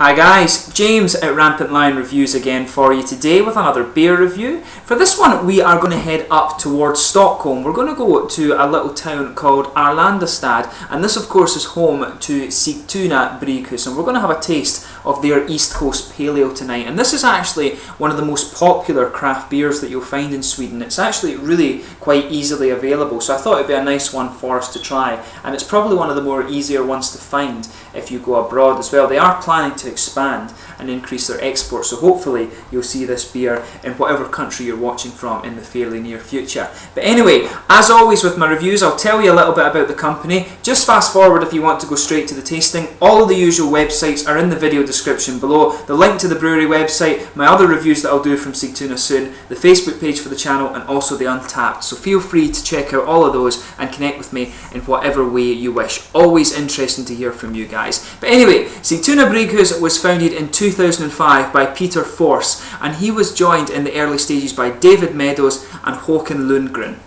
Hi guys, James at Rampant Lion Reviews again for you today with another beer review. For this one we are going to head up towards Stockholm. We're going to go to a little town called Arlandastad, and this of course is home to Sigtuna Brygghus, and we're going to have a taste of their East Coast Paleo tonight. And this is actually one of the most popular craft beers that you'll find in Sweden. It's actually really quite easily available, so I thought it'd be a nice one for us to try, and it's probably one of the more easier ones to find if you go abroad as well. They are planning to expand and increase their exports, so hopefully you'll see this beer in whatever country you're watching from in the fairly near future. But anyway, as always with my reviews, I'll tell you a little bit about the company. Just fast forward if you want to go straight to the tasting. All of the usual websites are in the video description below. The link to the brewery website, my other reviews that I'll do from Sigtuna soon, the Facebook page for the channel, and also the Untappd. So feel free to check out all of those and connect with me in whatever way you wish. Always interesting to hear from you guys. But anyway, Sigtuna Brygghus was founded in 2005 by Peter Force, and he was joined in the early stages by David Meadows and Håkan Lundgren.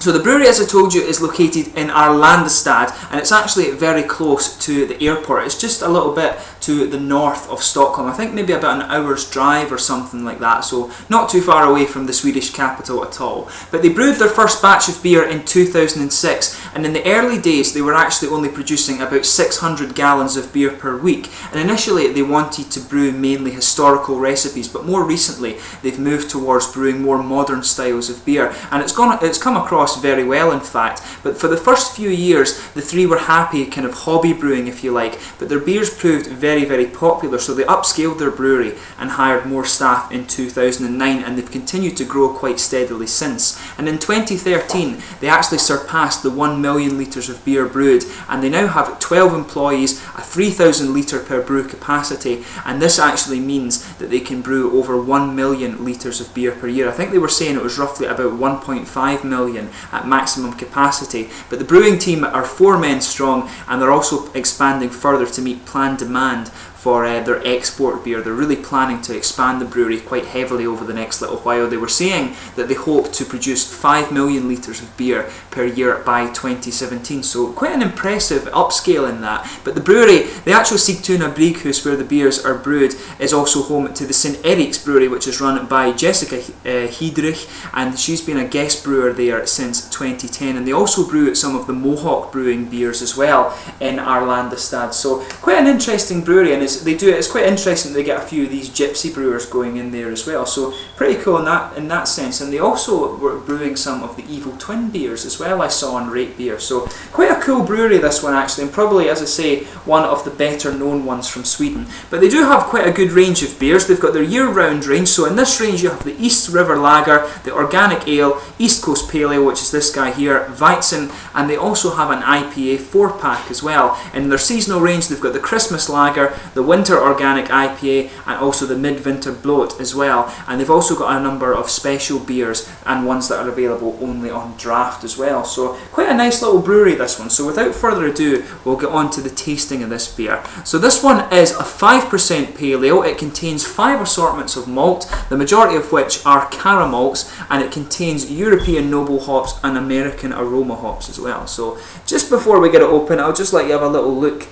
So the brewery, as I told you, is located in Arlandastad, and it's actually very close to the airport. It's just a little bit to the north of Stockholm. I think maybe about an hour's drive or something like that, so not too far away from the Swedish capital at all. But they brewed their first batch of beer in 2006, and in the early days they were actually only producing about 600 gallons of beer per week. And initially they wanted to brew mainly historical recipes, but more recently they've moved towards brewing more modern styles of beer, and it's come across very well, in fact. But for the first few years the three were happy kind of hobby brewing, if you like, but their beers proved very popular, so they upscaled their brewery and hired more staff in 2009, and they've continued to grow quite steadily since. And in 2013 they actually surpassed the 1 million litres of beer brewed, and they now have 12 employees, a 3,000 litre per brew capacity, and this actually means that they can brew over 1 million litres of beer per year. I think they were saying it was roughly about 1.5 million at maximum capacity. But the brewing team are 4 men strong, and they're also expanding further to meet planned demand for their export beer. They're really planning to expand the brewery quite heavily over the next little while. They were saying that they hope to produce 5 million litres of beer per year by 2017, so quite an impressive upscale in that. But the brewery, the actual Sigtuna Brygghus where the beers are brewed, is also home to the St Erik's brewery, which is run by Jessica Hidrich, and she's been a guest brewer there since 2010, and they also brew some of the Mohawk brewing beers as well in Arlandastad. So quite an interesting brewery, and it's quite interesting that they get a few of these gypsy brewers going in there as well, so pretty cool in that sense. And they also were brewing some of the Evil Twin beers as well, I saw on Rate Beer. So quite a cool brewery this one actually, and probably, as I say, one of the better known ones from Sweden. But they do have quite a good range of beers. They've got their year-round range, so in this range you have the East River Lager, the Organic Ale, East Coast Paleo, which is this guy here, Weizen, and they also have an IPA 4-pack as well. In their seasonal range they've got the Christmas Lager, the Winter Organic IPA, and also the Midwinter Bloat as well. And they've also got a number of special beers and ones that are available only on draft as well. So quite a nice little brewery, this one. So without further ado, we'll get on to the tasting of this beer. So this one is a 5% Paleo. It contains 5 assortments of malt, the majority of which are Cara malts, and it contains European noble hops and American aroma hops as well. So just before we get it open, I'll just let you have a little look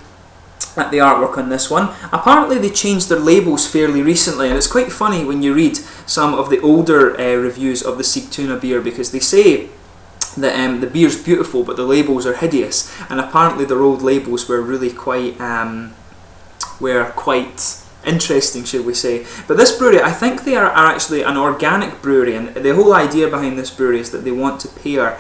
at the artwork on this one. Apparently they changed their labels fairly recently, and it's quite funny when you read some of the older reviews of the Sigtuna beer, because they say that the beer's beautiful but the labels are hideous, and apparently their old labels were really quite interesting, should we say. But this brewery, I think they are actually an organic brewery, and the whole idea behind this brewery is that they want to pair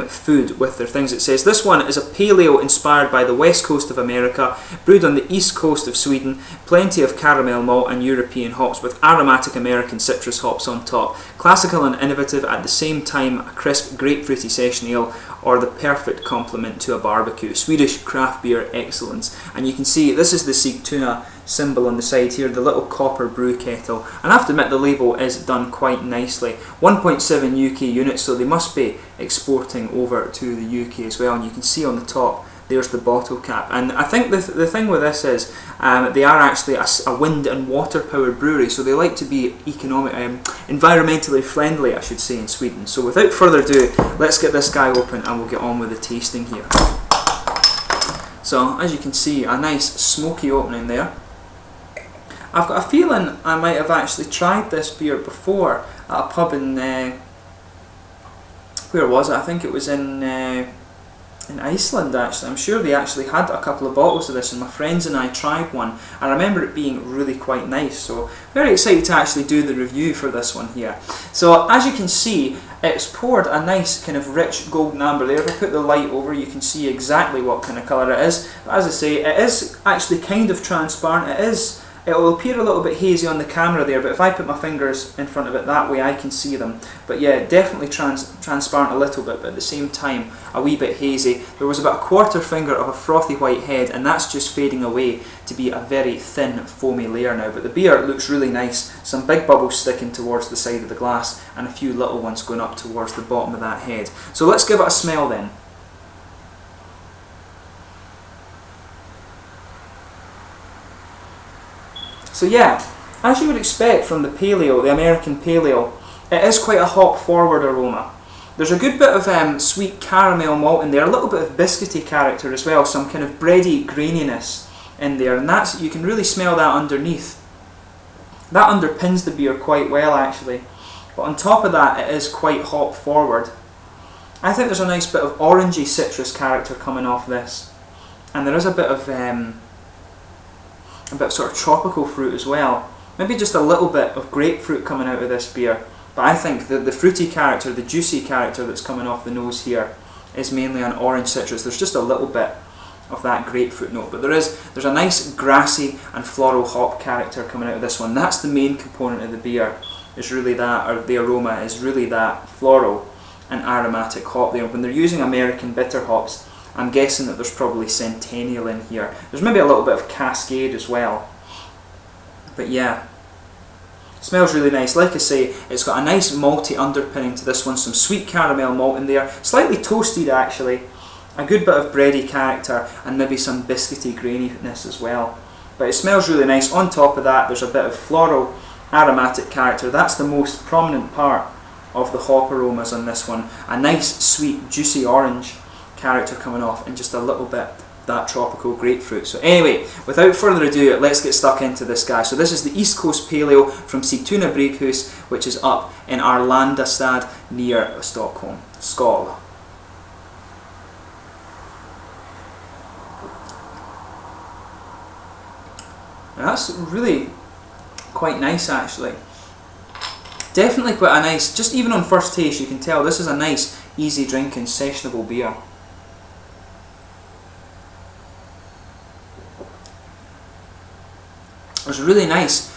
food with their things. It says this one is a paleo inspired by the west coast of America, brewed on the east coast of Sweden, plenty of caramel malt and European hops with aromatic American citrus hops on top. Classical and innovative at the same time, a crisp grapefruity session ale, or the perfect complement to a barbecue. Swedish craft beer excellence. And you can see this is the Sigtuna symbol on the side here, the little copper brew kettle, and I have to admit the label is done quite nicely. 1.7 UK units, so they must be exporting over to the UK as well, and you can see on the top there's the bottle cap. And I think the thing with this is they are actually a wind and water powered brewery, so they like to be environmentally friendly, I should say, in Sweden. So without further ado, let's get this guy open and we'll get on with the tasting here. So as you can see, a nice smoky opening there. I've got a feeling I might have actually tried this beer before at a pub in, where was it? I think it was in Iceland actually. I'm sure they actually had a couple of bottles of this and my friends and I tried one. I remember it being really quite nice, so very excited to actually do the review for this one here. So as you can see, it's poured a nice kind of rich golden amber there. If I put the light over, you can see exactly what kind of colour it is. But as I say, it is actually kind of transparent. It will appear a little bit hazy on the camera there, but if I put my fingers in front of it that way, I can see them. But yeah, definitely transparent a little bit, but at the same time, a wee bit hazy. There was about a quarter finger of a frothy white head, and that's just fading away to be a very thin, foamy layer now. But the beer looks really nice. Some big bubbles sticking towards the side of the glass, and a few little ones going up towards the bottom of that head. So let's give it a smell then. So yeah, as you would expect from the Pale Ale, the American Pale Ale, it is quite a hop-forward aroma. There's a good bit of sweet caramel malt in there, a little bit of biscuity character as well, some kind of bready graininess in there, and that's, you can really smell that underneath. That underpins the beer quite well actually, but on top of that it is quite hop-forward. I think there's a nice bit of orangey citrus character coming off this, and there is a bit of sort of tropical fruit as well. Maybe just a little bit of grapefruit coming out of this beer. But I think the fruity character, the juicy character that's coming off the nose here is mainly an orange citrus. There's just a little bit of that grapefruit note. But there's a nice grassy and floral hop character coming out of this one. That's the main component of the beer, is really that, or the aroma is really that floral and aromatic hop there. When they're using American bitter hops, I'm guessing that there's probably Centennial in here. There's maybe a little bit of Cascade as well. But yeah, smells really nice. Like I say, it's got a nice malty underpinning to this one, some sweet caramel malt in there, slightly toasted actually, a good bit of bready character, and maybe some biscuity graininess as well. But it smells really nice. On top of that, there's a bit of floral aromatic character. That's the most prominent part of the hop aromas on this one. A nice, sweet, juicy orange character coming off, and just a little bit of that tropical grapefruit. So anyway, without further ado, let's get stuck into this guy. So this is the East Coast Pale Ale from Sigtuna Brygghus, which is up in Arlandastad near Stockholm. Skål. Now that's really quite nice actually. Definitely quite a nice, just even on first taste you can tell this is a nice, easy drinking, sessionable beer. It's really nice.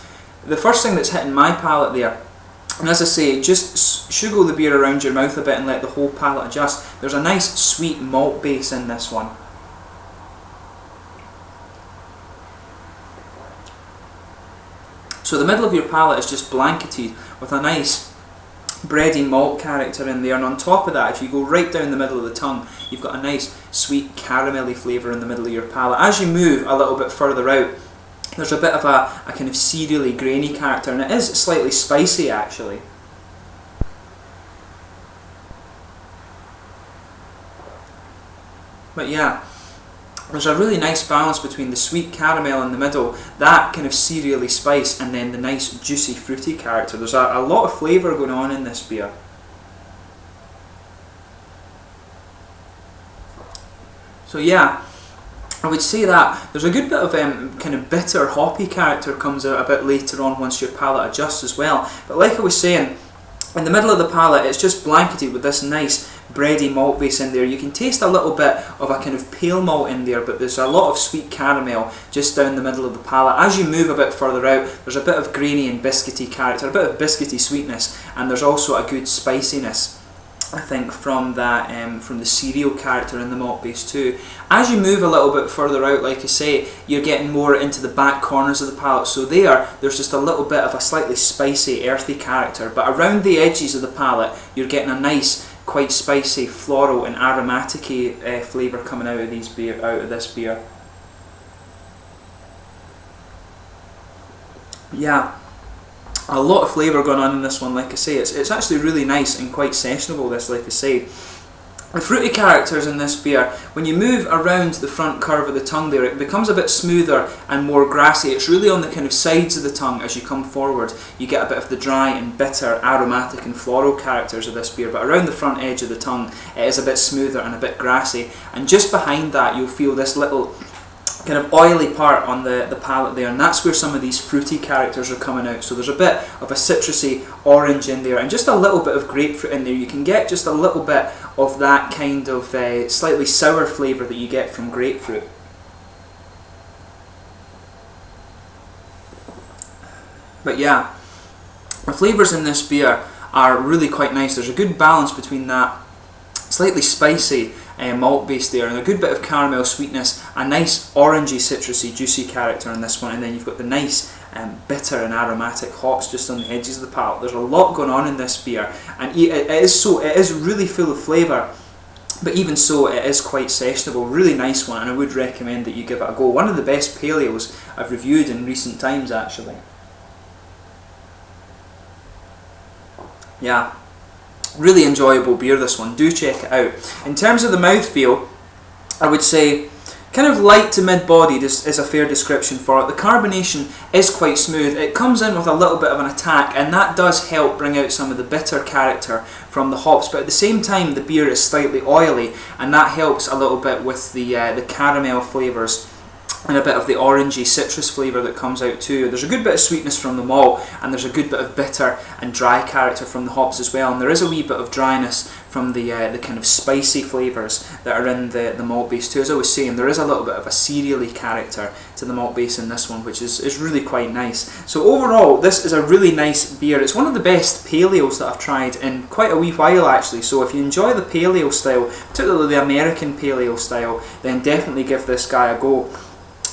The first thing that's hitting my palate there, and as I say, just sugar the beer around your mouth a bit and let the whole palate adjust. There's a nice sweet malt base in this one. So the middle of your palate is just blanketed with a nice bready malt character in there, and on top of that, if you go right down the middle of the tongue, you've got a nice sweet caramelly flavour in the middle of your palate. As you move a little bit further out, there's a bit of a kind of cereally, grainy character, and it is slightly spicy actually. But yeah, there's a really nice balance between the sweet caramel in the middle, that kind of cereally spice, and then the nice juicy fruity character. There's a lot of flavour going on in this beer. So yeah, I would say that there's a good bit of kind of bitter hoppy character comes out a bit later on once your palate adjusts as well. But like I was saying, in the middle of the palate it's just blanketed with this nice bready malt base in there. You can taste a little bit of a kind of pale malt in there, but there's a lot of sweet caramel just down the middle of the palate. As you move a bit further out, there's a bit of grainy and biscuity character, a bit of biscuity sweetness, and there's also a good spiciness, I think, from that from the cereal character in the malt base too. As you move a little bit further out, like I say, you're getting more into the back corners of the palate, so there's just a little bit of a slightly spicy, earthy character, but around the edges of the palate you're getting a nice, quite spicy, floral and aromatic flavour coming out of this beer. Yeah, a lot of flavour going on in this one. Like I say, it's actually really nice and quite sessionable, this, like I say. The fruity characters in this beer, when you move around the front curve of the tongue there, it becomes a bit smoother and more grassy. It's really on the kind of sides of the tongue as you come forward. You get a bit of the dry and bitter, aromatic and floral characters of this beer, but around the front edge of the tongue it is a bit smoother and a bit grassy. And just behind that you'll feel this little kind of oily part on the palate there, and that's where some of these fruity characters are coming out. So there's a bit of a citrusy orange in there and just a little bit of grapefruit in there. You can get just a little bit of that kind of slightly sour flavour that you get from grapefruit. But yeah, the flavours in this beer are really quite nice. There's a good balance between that slightly spicy malt base there and a good bit of caramel sweetness, a nice orangey, citrusy, juicy character in this one, and then you've got the nice bitter and aromatic hops just on the edges of the palate. There's a lot going on in this beer, and it is really full of flavour, but even so it is quite sessionable. Really nice one, and I would recommend that you give it a go. One of the best paleos I've reviewed in recent times, actually. Yeah. Really enjoyable beer, this one. Do check it out. In terms of the mouthfeel, I would say kind of light to mid-bodied is a fair description for it. The carbonation is quite smooth. It comes in with a little bit of an attack, and that does help bring out some of the bitter character from the hops, but at the same time the beer is slightly oily, and that helps a little bit with the caramel flavours and a bit of the orangey citrus flavour that comes out too. There's a good bit of sweetness from the malt, and there's a good bit of bitter and dry character from the hops as well, and there is a wee bit of dryness from the kind of spicy flavours that are in the malt base too. As I was saying, there is a little bit of a cereally character to the malt base in this one, which is really quite nice. So overall, this is a really nice beer. It's one of the best paleos that I've tried in quite a wee while actually, so if you enjoy the paleo style, particularly the American paleo style, then definitely give this guy a go.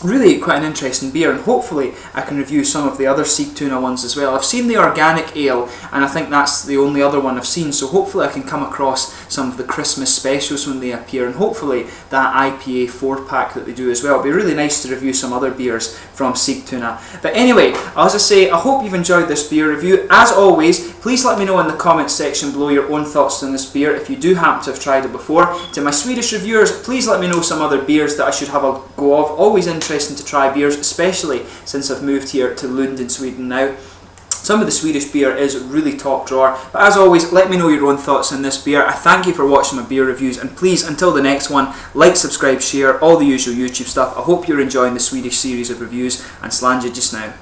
Really quite an interesting beer, and hopefully I can review some of the other Sigtuna ones as well. I've seen the organic ale, and I think that's the only other one I've seen, so hopefully I can come across some of the Christmas specials when they appear, and hopefully that IPA 4-pack that they do as well. It'd be really nice to review some other beers from Sigtuna. But anyway, as I say, I hope you've enjoyed this beer review. As always, please let me know in the comments section below your own thoughts on this beer if you do happen to have tried it before. To my Swedish reviewers, please let me know some other beers that I should have a go of. Always interesting to try beers, especially since I've moved here to Lund in Sweden now. Some of the Swedish beer is really top drawer, but as always, let me know your own thoughts on this beer. I thank you for watching my beer reviews, and please, until the next one, like, subscribe, share, all the usual YouTube stuff. I hope you're enjoying the Swedish series of reviews, and slange just now.